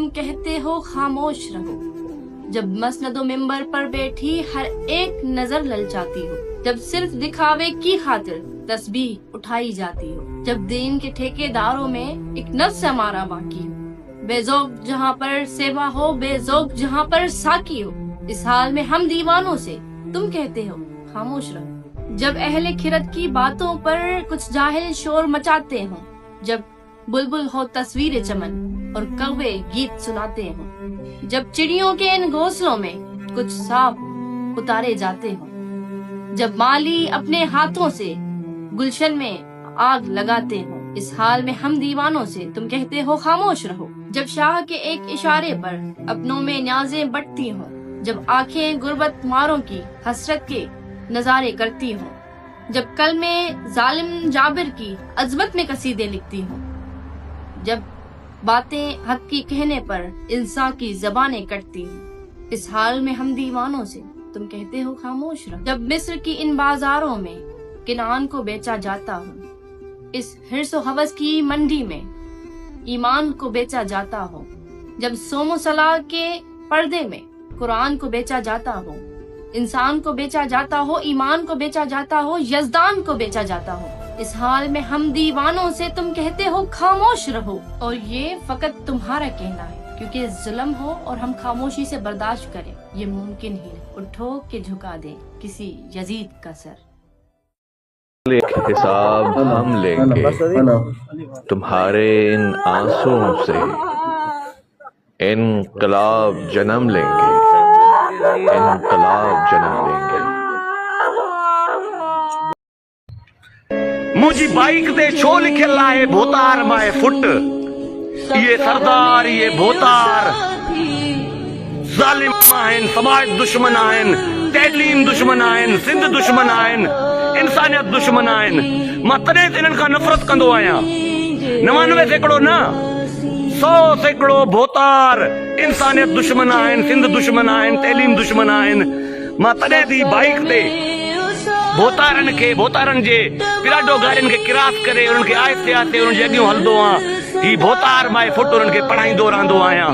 تم کہتے ہو خاموش رہو، جب مسند و ممبر پر بیٹھی ہر ایک نظر للچاتی ہو، جب صرف دکھاوے کی خاطر تسبیح اٹھائی جاتی ہو، جب دین کے ٹھیکے داروں میں ایک نفس ہمارا باقی ہو، بے ذوق جہاں پر سیوا ہو، بے ذوق جہاں پر ساکی ہو، اس حال میں ہم دیوانوں سے تم کہتے ہو خاموش رہو، جب اہل کھرت کی باتوں پر کچھ جاہل شور مچاتے ہوں، جب بلبل ہو تصویر چمن اور کوے گیت سناتے ہوں، جب چڑیوں کے ان گھونسلوں میں کچھ سانپ اتارے جاتے ہوں، جب مالی اپنے ہاتھوں سے گلشن میں آگ لگاتے ہوں، اس حال میں ہم دیوانوں سے تم کہتے ہو خاموش رہو، جب شاہ کے ایک اشارے پر اپنوں میں نیازیں بٹتی ہوں، جب آنکھیں غربت ماروں کی حسرت کے نظارے کرتی ہوں، جب کلمے ظالم جابر کی عظمت میں قصیدے لکھتی ہوں، جب باتیں حق کی کہنے پر انسان کی زبانیں کٹتی ہوں، اس حال میں ہم دیوانوں سے تم کہتے ہو خاموش رہو، جب مصر کی ان بازاروں میں کنعان کو بیچا جاتا ہوں، اس حرص و ہوس کی منڈی میں ایمان کو بیچا جاتا ہو، جب سوم و صلاح کے پردے میں قرآن کو بیچا جاتا ہو، انسان کو بیچا جاتا ہو، ایمان کو بیچا جاتا ہو، یزدان کو بیچا جاتا ہو، اس حال میں ہم دیوانوں سے تم کہتے ہو خاموش رہو، اور یہ فقط تمہارا کہنا ہے، کیونکہ ظلم ہو اور ہم خاموشی سے برداشت کریں یہ ممکن ہی نہیں، اٹھو کہ جھکا دیں کسی یزید کا سر۔ ایک حساب ہم لیں گے تمہارے ان آنسوؤں سے، انقلاب جنم لیں گے، انقلاب جنم لیں گے۔ مجھے بائک دے چھو لکھے لائے بھوتار مائے فٹ، یہ سردار یہ بھوتار ظالم آئین، سماج دشمن آئین، تعلیم دشمن آئین، سندھ دشمن آئین، انسانیت دشمن آئین، ماں تنے سے انہن کا نفرت کندو آیا، 99 سیکڑو نا 100 سیکڑو بھوتار انسانیت دشمن آئین، سندھ دشمن آئین، تعلیم دشمن آئین، ماں تنے دی بائک دے بھوتارن جے پیراڈو گاڑین کے کراس کرے انہن کے آہستے آہستے انہن جے اگیوں ہلدو ہاں، ہی بھوتار مائے فٹ انہن کے پڑھائیں دو راندو آیا۔